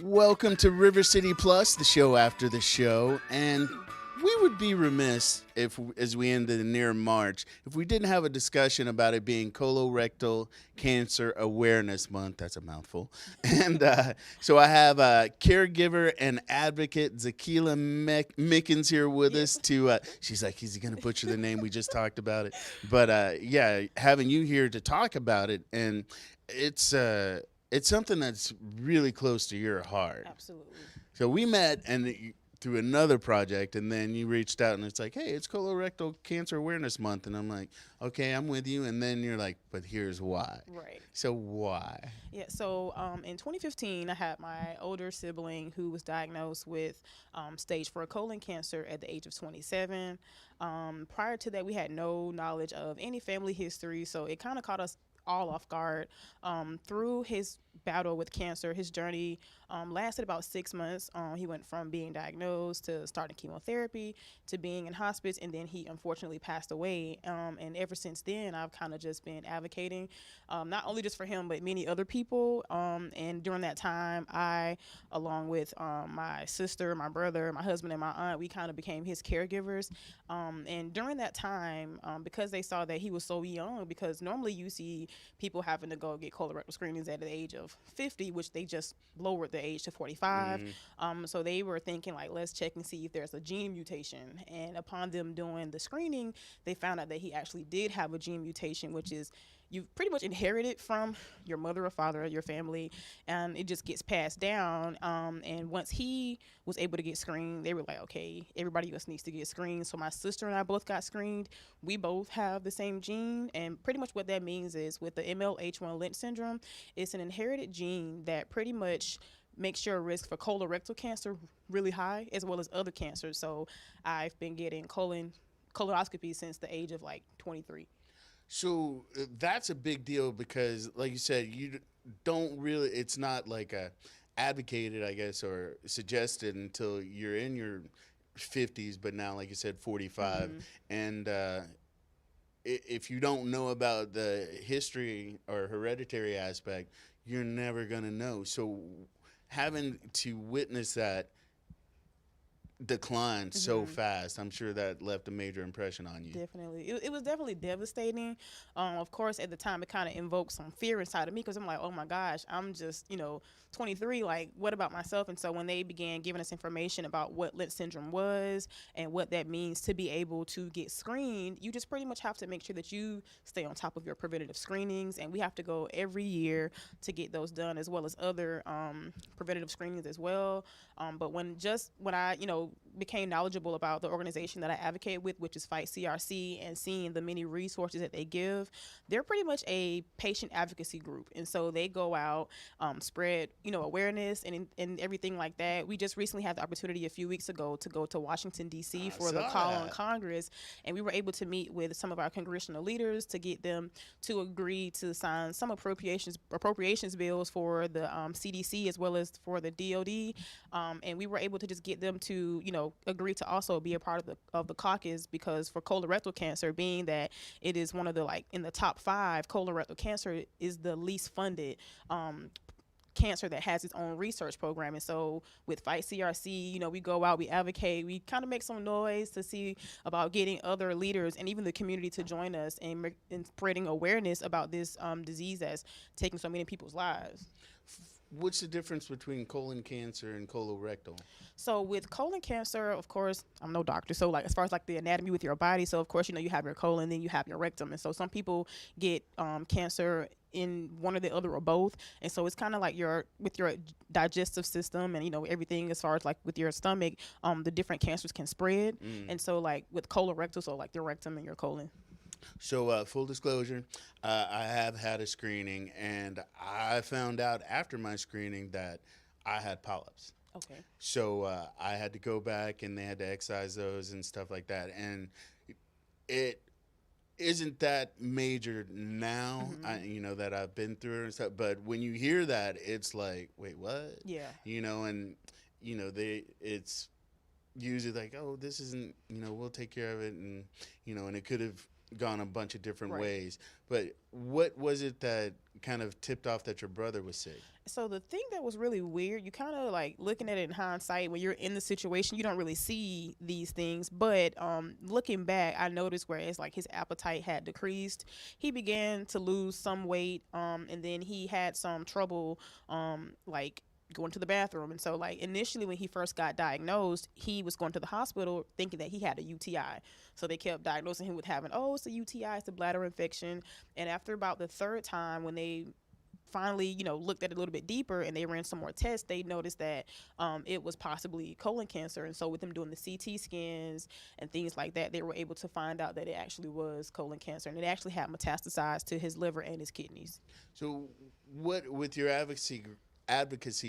Welcome to River City Plus, the show after the show. And we would be remiss if, as we ended near March, if we didn't have a discussion about it being Colorectal Cancer Awareness Month. That's a mouthful. And so I have caregiver and advocate Zakila Mickens here with us to, she's like, is he going to butcher the name? We just talked about it. But yeah, having you here to talk about it, and it's something that's really close to your heart. Absolutely. So we met through another project, and then you reached out, and it's like, hey, it's Colorectal Cancer Awareness Month, and I'm like, okay, I'm with you. And then you're like, but here's why. Right. So why? Yeah. So in 2015, I had my older sibling who was diagnosed with stage 4 colon cancer at the age of 27. Prior to that, we had no knowledge of any family history, so it kind of caught us all off guard. Through his battle with cancer, his journey lasted about 6 months. He went from being diagnosed to starting chemotherapy to being in hospice, and then he unfortunately passed away. And ever since then, I've kind of just been advocating, not only just for him, but many other people. And during that time, I, along with my sister, my brother, my husband, and my aunt, we kind of became his caregivers. And during that time, because they saw that he was so young, because normally you see people having to go get colorectal screenings at the age of 50, which they just lowered the age to 45. So they were thinking, like, let's check and see if there's a gene mutation. And upon them doing the screening, they found out that he actually did have a gene mutation, which is you pretty much inherit it from your mother or father or your family, and it just gets passed down. And once he was able to get screened, they were like, okay, everybody else needs to get screened. So my sister and I both got screened. We both have the same gene, and pretty much what that means is with the MLH1 Lynch syndrome, it's an inherited gene that pretty much makes your risk for colorectal cancer really high, as well as other cancers. So I've been getting colonoscopy since the age of like 23. So that's a big deal because, like you said, you don't really, it's not like advocated, I guess, or suggested until you're in your 50s, but now, like you said, 45. And if you don't know about the history or hereditary aspect, you're never going to know. So having to witness that decline so fast, I'm sure that left a major impression on you. Definitely. It was definitely devastating. Of course, at the time, it kind of invoked some fear inside of me because I'm like, oh my gosh, I'm just, 23. Like, what about myself? And so when they began giving us information about what Lynch syndrome was and what that means to be able to get screened, you just pretty much have to make sure that you stay on top of your preventative screenings. And we have to go every year to get those done, as well as other preventative screenings as well. But when I, became knowledgeable about the organization that I advocate with, which is Fight CRC, and seeing the many resources that they give, they're pretty much a patient advocacy group. And so they go out, spread, awareness and everything like that. We just recently had the opportunity a few weeks ago to go to Washington, D.C. for the call on Congress. And we were able to meet with some of our congressional leaders to get them to agree to sign some appropriations bills for the CDC as well as for the DOD. And we were able to just get them to, agree to also be a part of the caucus, because for colorectal cancer, being that it is one of the, like, in the top 5, colorectal cancer is the least funded cancer that has its own research program. And so with Fight CRC, we go out, we advocate, we kind of make some noise to see about getting other leaders and even the community to join us in spreading awareness about this disease that's taking so many people's lives. What's the difference between colon cancer and colorectal? So with colon cancer, of course, I'm no doctor. So, like, as far as like the anatomy with your body, so of course, you have your colon, then you have your rectum. And so some people get cancer in one or the other or both. And so it's kind of like with your digestive system and, everything as far as like with your stomach, the different cancers can spread. And so like with colorectal, so like your rectum and your colon. So, full disclosure, I have had a screening, and I found out after my screening that I had polyps. Okay. So I had to go back, and they had to excise those and stuff like that. And it isn't that major now, that I've been through it and stuff. But when you hear that, it's like, wait, what? Yeah. And it's usually like, oh, this isn't, we'll take care of it, and and it could have gone a bunch of different Right. ways. But what was it that kind of tipped off that your brother was sick? So the thing that was really weird, you kind of like looking at it in hindsight when you're in the situation, you don't really see these things. But looking back, I noticed whereas like his appetite had decreased, he began to lose some weight, and then he had some trouble, like going to the bathroom. And so like initially when he first got diagnosed, he was going to the hospital thinking that he had a UTI. So they kept diagnosing him with having, oh, it's a UTI, it's a bladder infection. And after about the third time when they finally, looked at it a little bit deeper and they ran some more tests, they noticed that it was possibly colon cancer. And so with them doing the CT scans and things like that, they were able to find out that it actually was colon cancer, and it actually had metastasized to his liver and his kidneys. So, what with your advocacy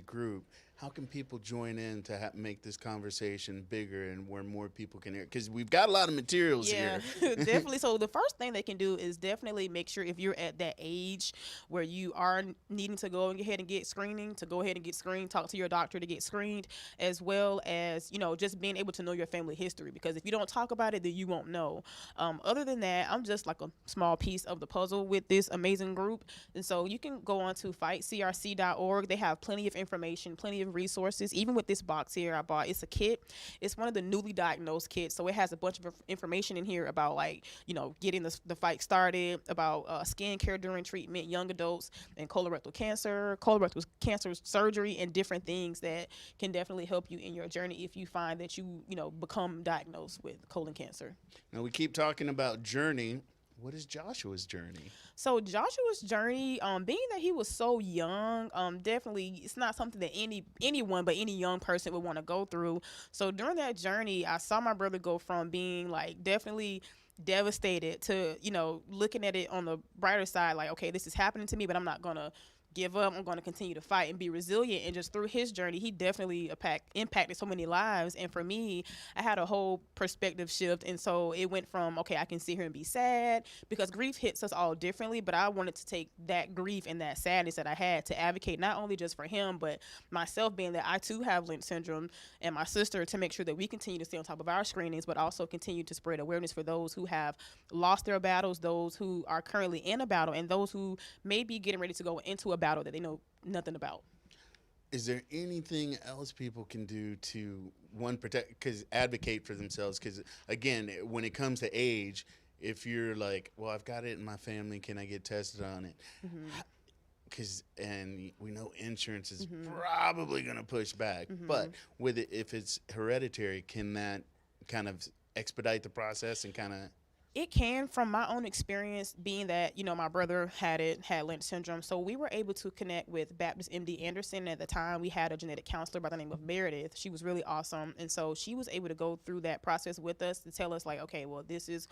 group? How can people join in to make this conversation bigger and where more people can hear? Because we've got a lot of materials Yeah, here. definitely. So the first thing they can do is definitely make sure if you're at that age where you are needing to go ahead and get screening, to go ahead and get screened, talk to your doctor to get screened, as well as, just being able to know your family history. Because if you don't talk about it, then you won't know. Other than that, I'm just like a small piece of the puzzle with this amazing group. And so you can go on to fightcrc.org. They have plenty of information, plenty of resources. Even with this box here I bought, it's a kit. It's one of the newly diagnosed kits, so it has a bunch of information in here about like getting the fight started, about skin care during treatment, young adults, and colorectal cancer surgery, and different things that can definitely help you in your journey if you find that you become diagnosed with colon cancer. Now, we keep talking about journey. What is Joshua's journey? So Joshua's journey, being that he was so young, definitely it's not something that anyone but any young person would want to go through. So during that journey, I saw my brother go from being like definitely devastated to looking at it on the brighter side, like, okay, this is happening to me, but I'm not gonna give up. I'm going to continue to fight and be resilient. And just through his journey, he definitely impacted so many lives. And for me, I had a whole perspective shift. And so it went from, okay, I can sit here and be sad, because grief hits us all differently. But I wanted to take that grief and that sadness that I had to advocate not only just for him, but myself, being that I too have Lynch syndrome, and my sister, to make sure that we continue to stay on top of our screenings, but also continue to spread awareness for those who have lost their battles, those who are currently in a battle, and those who may be getting ready to go into a battle that they know nothing about. Is there anything else people can do to protect, because advocate for themselves? Because again, when it comes to age, if you're like, well, I've got it in my family, can I get tested on it? Because and we know insurance is probably going to push back, but with it, if it's hereditary, can that kind of expedite the process and kind of? It can, from my own experience, being that my brother had Lynch syndrome. So we were able to connect with Baptist MD Anderson. At the time, we had a genetic counselor by the name of Meredith. She was really awesome, and so she was able to go through that process with us to tell us like, okay, well, this is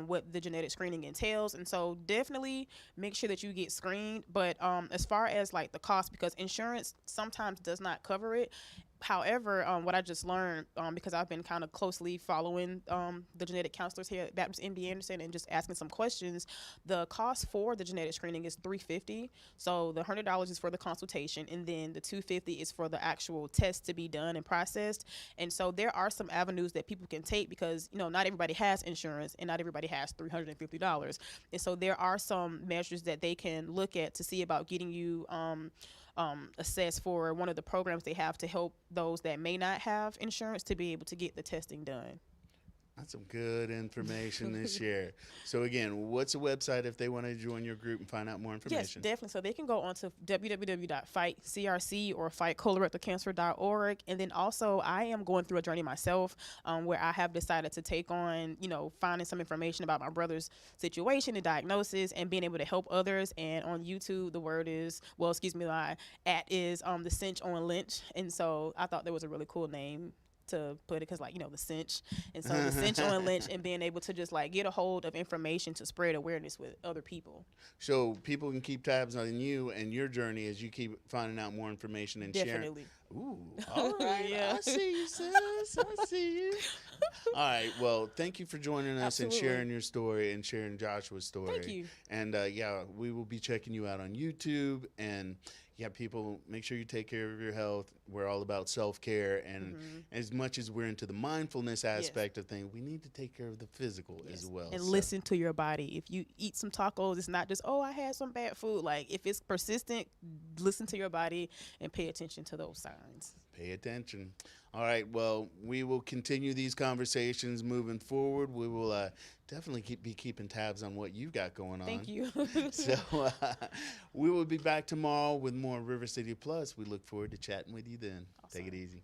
what the genetic screening entails. And so definitely make sure that you get screened. But as far as like the cost, because insurance sometimes does not cover it. However, what I just learned, because I've been kind of closely following the genetic counselors here at Baptist MD Anderson and just asking some questions, the cost for the genetic screening is $350. So the $100 is for the consultation, and then the $250 is for the actual test to be done and processed. And so there are some avenues that people can take, because not everybody has insurance and not everybody has $350. And so there are some measures that they can look at to see about getting you assessed for one of the programs they have to help those that may not have insurance to be able to get the testing done. That's some good information this year. So again, what's a website if they want to join your group and find out more information? Yes, definitely. So they can go on to www.fightcrc or fightcolorectalcancer.org. And then also I am going through a journey myself, where I have decided to take on, finding some information about my brother's situation and diagnosis and being able to help others. And on YouTube, the word is, my @ is the Cinch on Lynch. And so I thought that was a really cool name to put it, because the cinch, and so the cinch on Lynch, and being able to just like get a hold of information to spread awareness with other people. So people can keep tabs on you and your journey as you keep finding out more information and Definitely. sharing. Ooh, all right. Yeah. I see you, sis. I see you. All right. Well, thank you for joining us Absolutely. and sharing your story and sharing Joshua's story. Thank you. And we will be checking you out on YouTube. And yeah, people, make sure you take care of your health. We're all about self-care, and as much as we're into the mindfulness aspect of things, we need to take care of the physical as well. And listen to your body. If you eat some tacos, it's not just, oh, I had some bad food. Like, if it's persistent, listen to your body and pay attention to those signs. Pay attention. All right. Well, we will continue these conversations moving forward. We will definitely be keeping tabs on what you've got going on. Thank you. So we will be back tomorrow with more River City Plus. We look forward to chatting with you then. Awesome. Take it easy.